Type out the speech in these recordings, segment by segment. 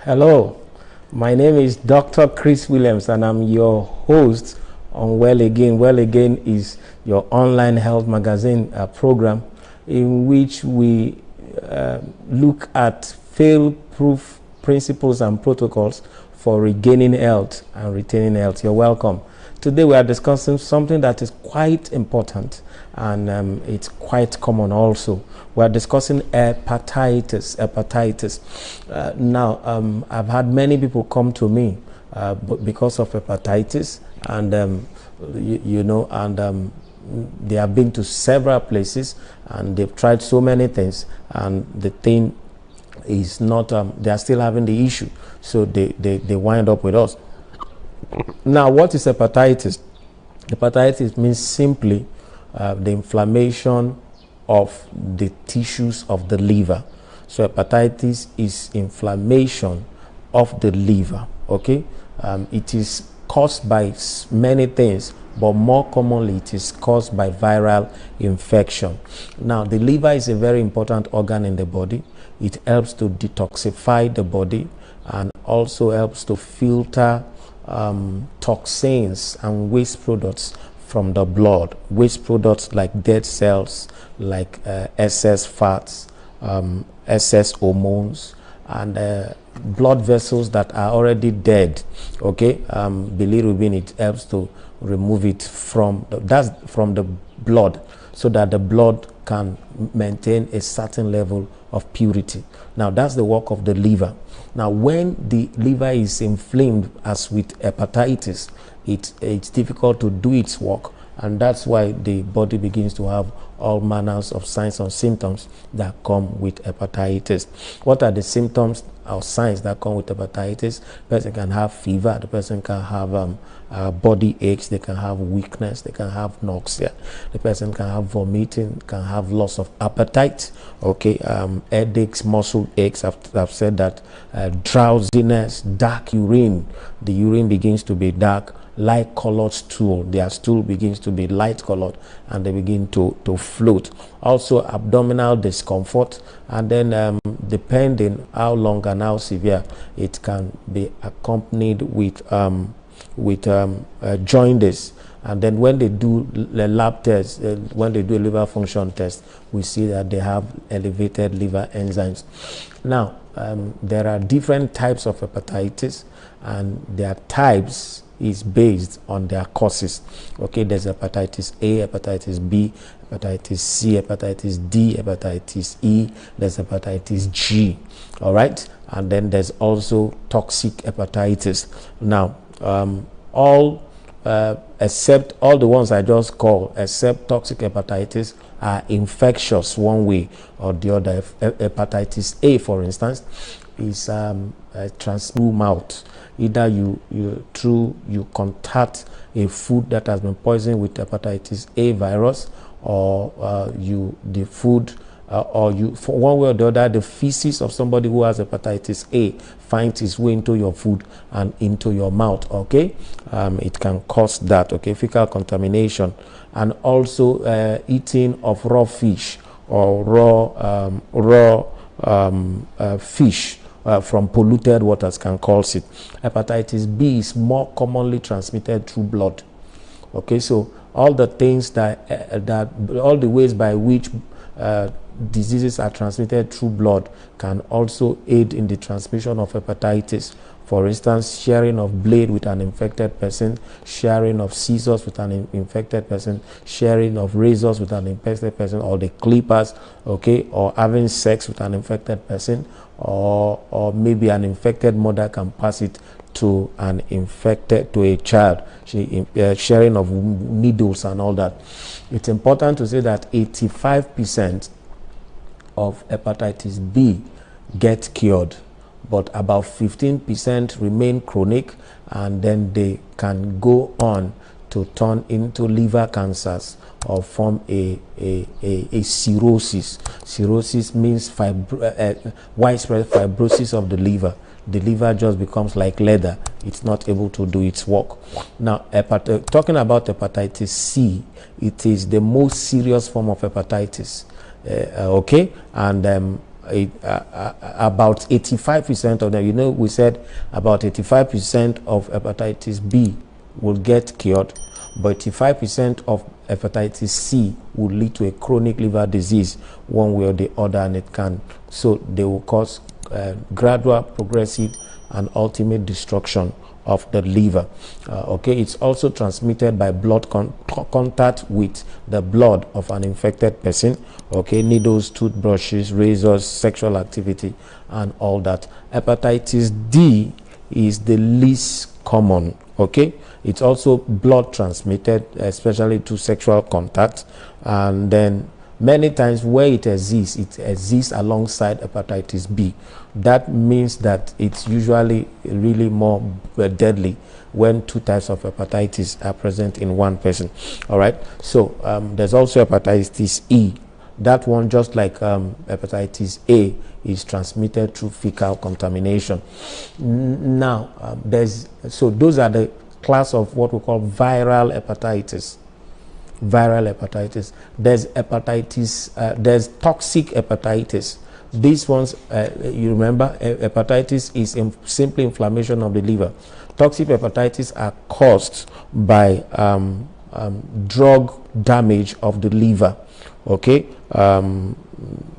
Hello, my name is Dr. Chris Williams and I'm your host on Well Again. Well Again is your online health magazine program in which we look at fail-proof principles and protocols for regaining health and retaining health. You're welcome. Today we are discussing something that is quite important and it's quite common also. We are discussing hepatitis. Now, I've had many people come to me because of hepatitis, and they have been to several places and they've tried so many things, and the thing is not, they are still having the issue, so they wind up with us. Now, what is hepatitis? Hepatitis means simply the inflammation of the tissues of the liver. So hepatitis is inflammation of the liver. Okay, it is caused by many things, but more commonly it is caused by viral infection. Now, the liver is a very important organ in the body. It helps to detoxify the body and also helps to filter toxins and waste products from the blood. Waste products like dead cells, like excess fats, excess hormones, and blood vessels that are already dead. Okay, bilirubin, it helps to remove it from the blood, so that the blood can maintain a certain level of purity. Now, that's the work of the liver. Now, when the liver is inflamed, as with hepatitis, it's difficult to do its work, and that's why the body begins to have all manners of signs and symptoms that come with hepatitis. What are the symptoms or signs that come with hepatitis? The person can have fever, the person can have body aches, they can have weakness, they can have nausea, the person can have vomiting, can have loss of appetite, okay, headaches, muscle aches. I've said that, drowsiness, dark urine, the urine begins to be dark, light colored stool, their stool begins to be light colored and they begin to float. Also abdominal discomfort, and then depending how long and how severe, it can be accompanied with jaundice. And then when they do the lab test, when they do a liver function test, we see that they have elevated liver enzymes. Now, there are different types of hepatitis, and their types is based on their causes. Okay, there's hepatitis A, hepatitis B, hepatitis C, hepatitis D, hepatitis E, there's hepatitis G. All right, and then there's also toxic hepatitis. Now, except all the ones I just called, except toxic hepatitis, are infectious one way or the other. Hepatitis A, for instance, is through mouth. Either you contact a food that has been poisoned with hepatitis A virus, or the food, or you, for one way or the other, the feces of somebody who has hepatitis A finds its way into your food and into your mouth. Okay, it can cause that. Okay, fecal contamination, and also eating of raw fish or raw fish from polluted waters can cause it. Hepatitis B is more commonly transmitted through blood. Okay, so all the things all the ways by which diseases are transmitted through blood can also aid in the transmission of hepatitis. For instance, sharing of blade with an infected person, sharing of scissors with an infected person, sharing of razors with an infected person, or the clippers, okay, or having sex with an infected person, or maybe an infected mother can pass it to a child, sharing of needles and all that. It's important to say that 85% of hepatitis B get cured, but about 15% remain chronic, and then they can go on to turn into liver cancers or form a cirrhosis. Cirrhosis means widespread fibrosis of the liver. The liver just becomes like leather. It's not able to do its work. Now, talking about hepatitis C, it is the most serious form of hepatitis. Okay, and about 85% of them, you know, we said about 85% of hepatitis B will get cured, but 85% of hepatitis C will lead to a chronic liver disease one way or the other, and it can, so they will cause gradual, progressive, and ultimate destruction of the liver. Okay, it's also transmitted by blood contact with the blood of an infected person. Okay, needles, toothbrushes, razors, sexual activity, and all that. Hepatitis D is the least common. Okay, it's also blood transmitted, especially to sexual contact, and then many times where it exists alongside hepatitis B. That means that it's usually really more deadly when two types of hepatitis are present in one person. All right, so there's also hepatitis E. That one, just like hepatitis A, is transmitted through fecal contamination. Now, those are the class of what we call viral hepatitis. Viral hepatitis. There's hepatitis. There's toxic hepatitis. These ones, you remember, hepatitis is simply inflammation of the liver. Toxic hepatitis are caused by drug damage of the liver. Okay,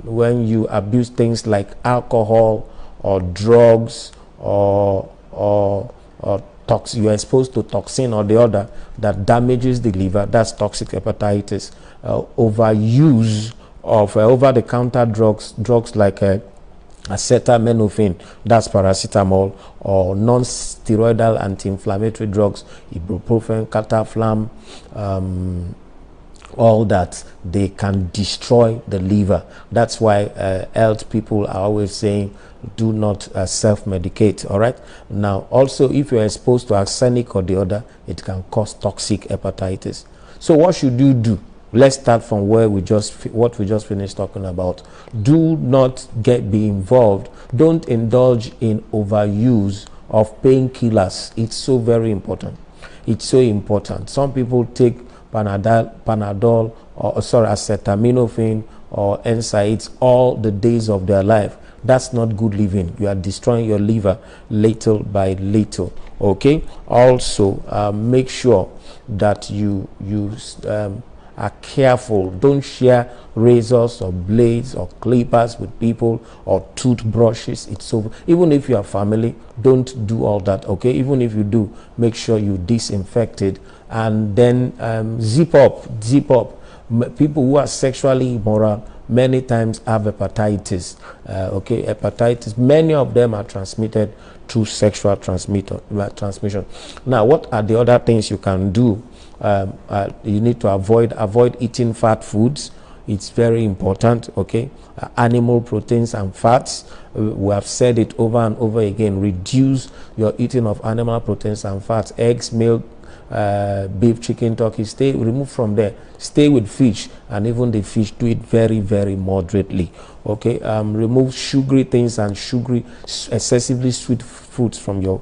when you abuse things like alcohol or drugs or you are exposed to toxin or the other that damages the liver, that's toxic hepatitis. Overuse of over-the-counter drugs like acetaminophen, that's paracetamol, or non-steroidal anti-inflammatory drugs, ibuprofen, cataflam, all that, they can destroy the liver. That's why health people are always saying do not self-medicate. All right, now also if you're exposed to arsenic or the other, it can cause toxic hepatitis. So what should you do? Let's start from what we just finished talking about. Do not be involved. Don't indulge in overuse of painkillers. It's so very important. It's so important. Some people take Panadol or acetaminophen or NSAIDs all the days of their life. That's not good living. You are destroying your liver little by little. Okay, also make sure that you are careful. Don't share razors or blades or clippers with people, or toothbrushes. It's so, even if you are family, don't do all that. Okay, even if you do, make sure you disinfect it, and then zip up. People who are sexually immoral many times have hepatitis. Okay, hepatitis, many of them are transmitted through sexual transmission. Now, what are the other things you can do? You need to avoid eating fat foods. It's very important. Okay, animal proteins and fats, we have said it over and over again. Reduce your eating of animal proteins and fats, eggs, milk, beef, chicken, turkey. Remove from there. Stay with fish, and even the fish, do it very, very moderately. Okay, remove sugary things and excessively sweet foods from your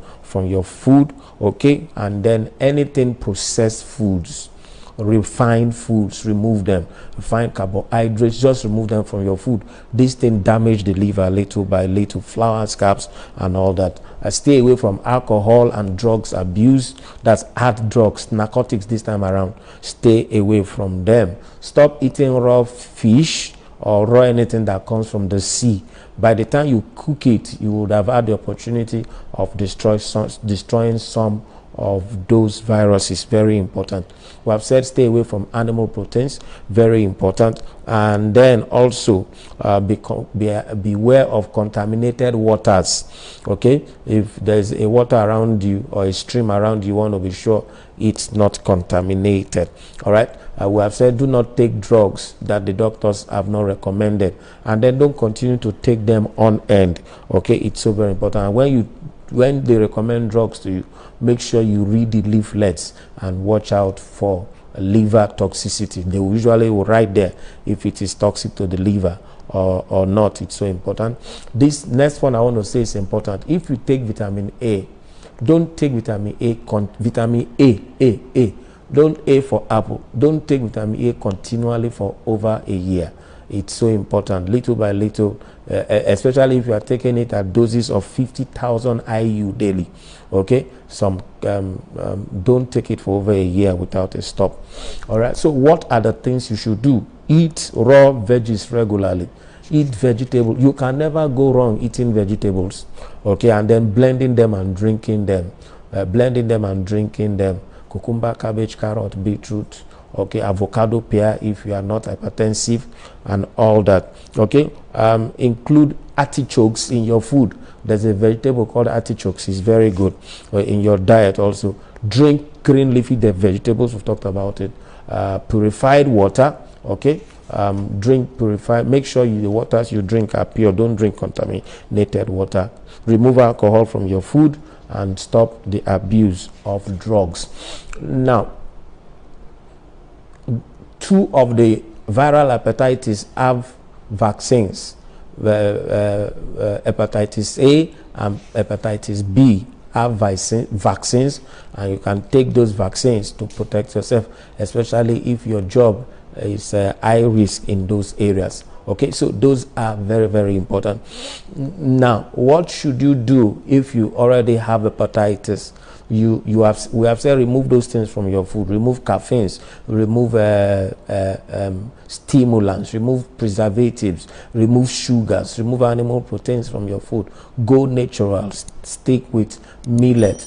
food. Okay, and then anything processed foods, refined foods, remove them. Refined carbohydrates, just remove them from your food. These things damage the liver little by little. Flour, carbs, and all that. Stay away from alcohol and drugs abuse. That's hard drugs, narcotics this time around. Stay away from them. Stop eating raw fish or raw anything that comes from the sea. By the time you cook it, you would have had the opportunity of destroying some of those viruses. Very important. We have said stay away from animal proteins. Very important. And then also beware of contaminated waters. Okay, if there's a water around you or a stream around you, you want to be sure it's not contaminated. All right, we have said do not take drugs that the doctors have not recommended, and then don't continue to take them on end. Okay, it's so very important. And when they recommend drugs to you, make sure you read the leaflets and watch out for liver toxicity. They usually will write there if it is toxic to the liver or not. It's so important. This next one I want to say is important. If you take vitamin A, don't take vitamin A. Vitamin A. Don't A for apple. Don't take vitamin A continually for over a year. It's so important. Little by little, especially if you are taking it at doses of 50,000 IU daily. Okay, some don't take it for over a year without a stop. All right, so what are the things you should do? Eat raw veggies regularly. Eat vegetable. You can never go wrong eating vegetables. Okay, and then blending them and drinking them. Cucumber, cabbage, carrot, beetroot, okay, avocado, pear if you are not hypertensive, and all that. Okay, include artichokes in your food. There's a vegetable called artichokes. It's very good in your diet. Also, drink green leafy vegetables. We've talked about it. Purified water. Okay, drink purified. Make sure the waters you drink are pure. Don't drink contaminated water. Remove alcohol from your food and stop the abuse of drugs. Now, 2 of the viral hepatitis have vaccines. Hepatitis A and hepatitis B have vaccines, and you can take those vaccines to protect yourself, especially if your job is high risk in those areas. Okay, so those are very, very important. Now, what should you do if you already have hepatitis? We have said remove those things from your food. Remove caffeines, remove stimulants, remove preservatives, remove sugars, remove animal proteins from your food. Go natural. Stick with millet,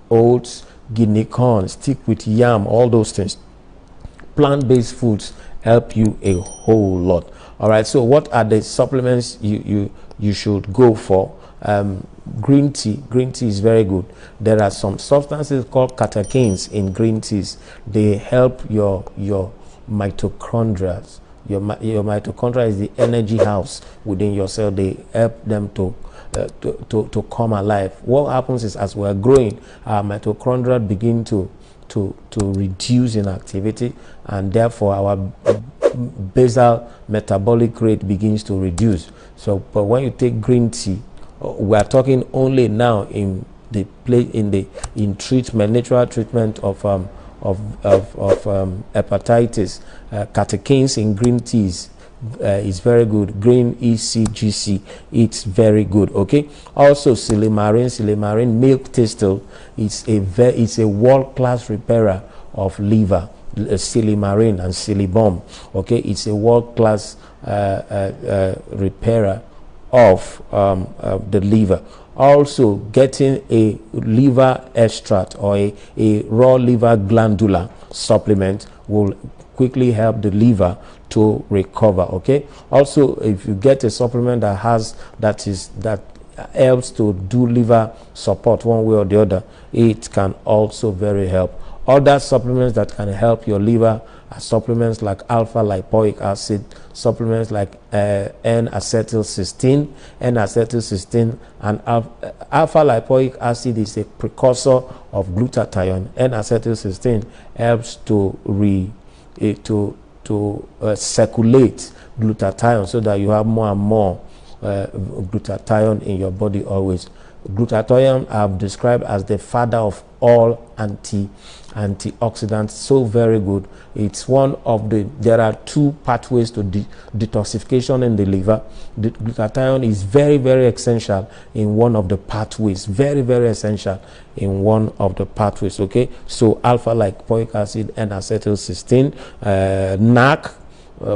oats, guinea corn. Stick with yam. All those things. Plant-based foods help you a whole lot. All right, so what are the supplements you should go for? Green tea is very good. There are some substances called catechins in green teas. They help your mitochondria. Your mitochondria is the energy house within your cell. They help them to come alive. What happens is, as we are growing, our mitochondria begin to reduce in activity, and therefore our basal metabolic rate begins to reduce. So, but when you take green tea, we are talking only now in the treatment, natural treatment of hepatitis. Catechins in green teas is very good. Green ECGC, it's very good. Okay. Also, silymarin milk thistle. It's a world-class repairer of liver. Silymarin and silybom. Okay, it's a world-class repairer of the liver. Also, getting a liver extract or a raw liver glandular supplement will quickly help the liver to recover. Okay. Also, if you get a supplement that helps to do liver support one way or the other, it can also very help. Other supplements that can help your liver are supplements like alpha lipoic acid, supplements like N-acetylcysteine. N-acetylcysteine and alpha lipoic acid is a precursor of glutathione. N-acetylcysteine helps to circulate glutathione so that you have more and more glutathione in your body always. Glutathione I've described as the father of all antioxidants. So very good. It's one of there are 2 pathways to detoxification in the liver. The glutathione is very, very essential in one of the pathways. Very, very essential in one of the pathways. Okay, so alpha lipoic acid and acetylcysteine, NAC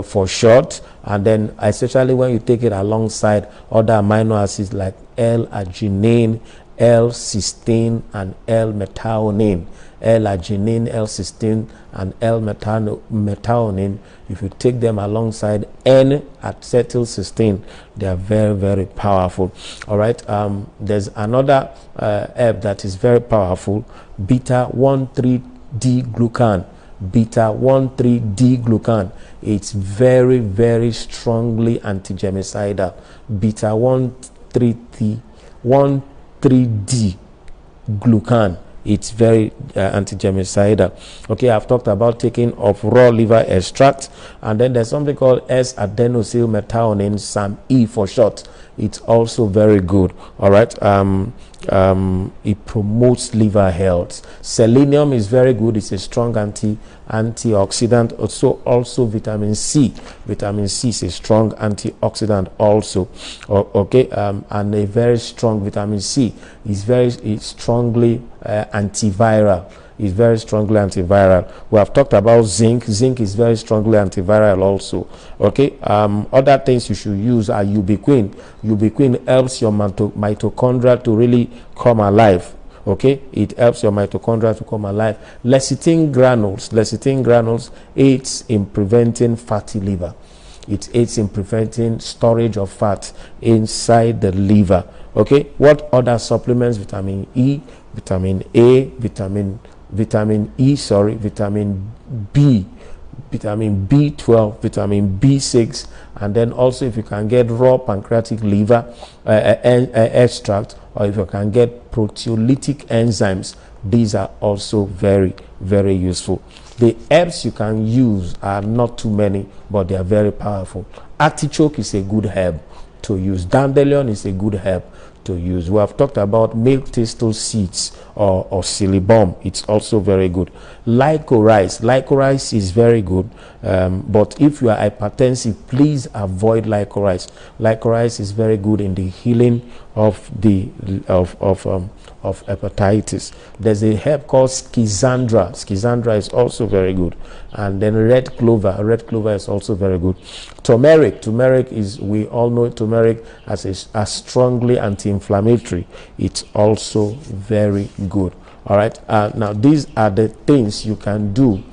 for short, and then especially when you take it alongside other amino acids like L-arginine, L-cysteine, and L-methionine. L-arginine, L-cysteine, and L-methionine, if you take them alongside N-acetylcysteine, they are very, very powerful. All right, there's another herb that is very powerful, beta-1,3-D-glucan. Beta-1,3-D-glucan. It's very, very strongly anti-germicidal. Beta-1,3-D-glucan. It's very anti-germicidal. Okay, I've talked about taking of raw liver extract, and then there's something called S-adenosyl methionine, SAM-E for short. It's also very good. All right. It promotes liver health. Selenium is very good. It's a strong antioxidant. Also vitamin C. Vitamin C is a strong antioxidant also. Okay, and a very strong vitamin C is strongly antiviral. Is very strongly antiviral. We have talked about zinc. Zinc is very strongly antiviral also. Okay, other things you should use are ubiquin. Ubiquin helps your mitochondria to really come alive. Okay, it helps your mitochondria to come alive. Lecithin granules aids in preventing fatty liver. It aids in preventing storage of fat inside the liver. Okay, what other supplements? Vitamin E, vitamin A, vitamin B, vitamin B12, vitamin B6, and then also if you can get raw pancreatic liver extract, or if you can get proteolytic enzymes, these are also very, very useful. The herbs you can use are not too many, but they are very powerful. Artichoke is a good herb to use. Dandelion is a good herb to use. We have talked about milk thistle seeds or silybum. It's also very good. Licorice is very good, but if you are hypertensive, please avoid licorice. Licorice is very good in the healing of the of hepatitis. There's a herb called schizandra. Schizandra is also very good. And then red clover. Red clover is also very good. Turmeric. Turmeric is, we all know turmeric as strongly anti-inflammatory. It's also very good. All right. Now, these are the things you can do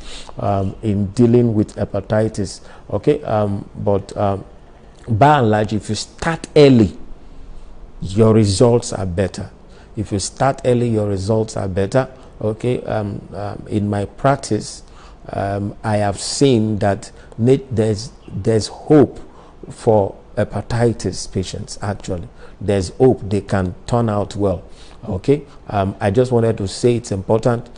in dealing with hepatitis. Okay. But by and large, if you start early, your results are better. If you start early, your results are better. Okay. In my practice, I have seen that there's hope for hepatitis patients. Actually, there's hope they can turn out well. Okay. I just wanted to say it's important,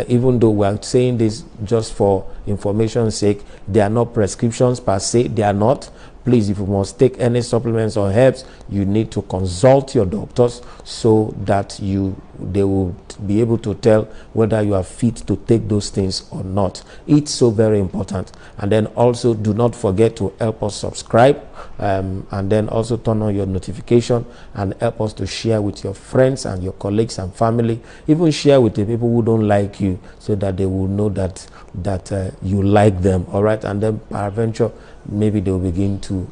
even though we are saying this just for information's sake. They are not prescriptions per se. They are not. Please, if you must take any supplements or herbs, you need to consult your doctors so that they will be able to tell whether you are fit to take those things or not. It's so very important. And then also do not forget to help us subscribe, and then also turn on your notification and help us to share with your friends and your colleagues and family. Even share with the people who don't like you, so that they will know that you like them. All right, and then peradventure maybe they'll begin to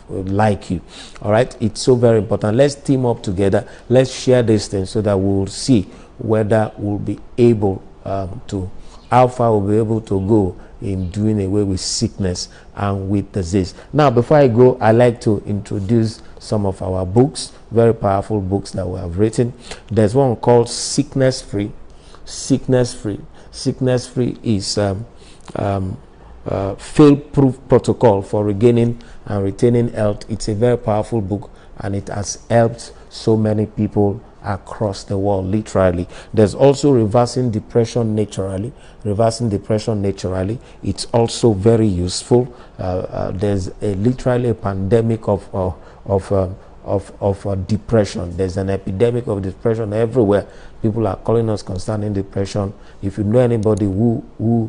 like you. All right, it's so very important. Let's team up together. Let's share these things so that we'll see whether we'll be able how far we'll be able to go in doing away with sickness and with disease. Now, before I go, I like to introduce some of our books, very powerful books that we have written. There's one called Sickness Free. Sickness Free. Sickness Free is fail-proof protocol for regaining and retaining health. It's a very powerful book, and it has helped so many people across the world, literally. There's also Reversing Depression Naturally. Reversing Depression Naturally. It's also very useful. There's literally a pandemic of depression. There's an epidemic of depression everywhere. People are calling us concerning depression. If you know anybody who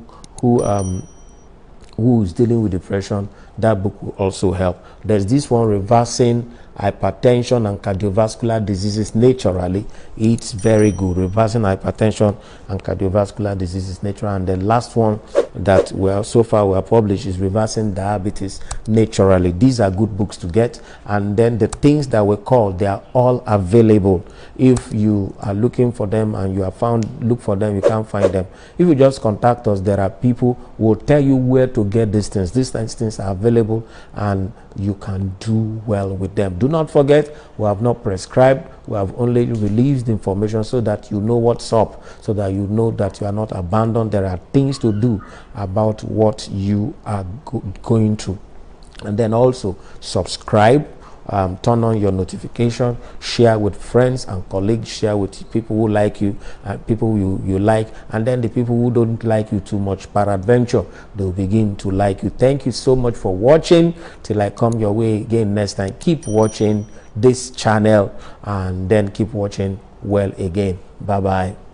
is dealing with depression, that book will also help. There's this one, Reversing Hypertension and Cardiovascular Diseases Naturally. It's very good. Reversing Hypertension and Cardiovascular Diseases Naturally. And the last one that so far we are published is Reversing Diabetes Naturally. These are good books to get. And then the things that we call, they are all available. If you are looking for them and you have look for them, you can't find them. If you just contact us, there are people who will tell you where to get these things. These things are available, and you can do well with them. Do not forget, we have not prescribed. We have only released information so that you know what's up, so that you know that you are not abandoned. There are things to do about what you are going through. And then also subscribe, turn on your notification, share with friends and colleagues, share with people who like you, people you like, and then the people who don't like you too much, peradventure, they'll begin to like you. Thank you so much for watching. Till I come your way again next time, keep watching this channel and then keep watching well again. Bye bye.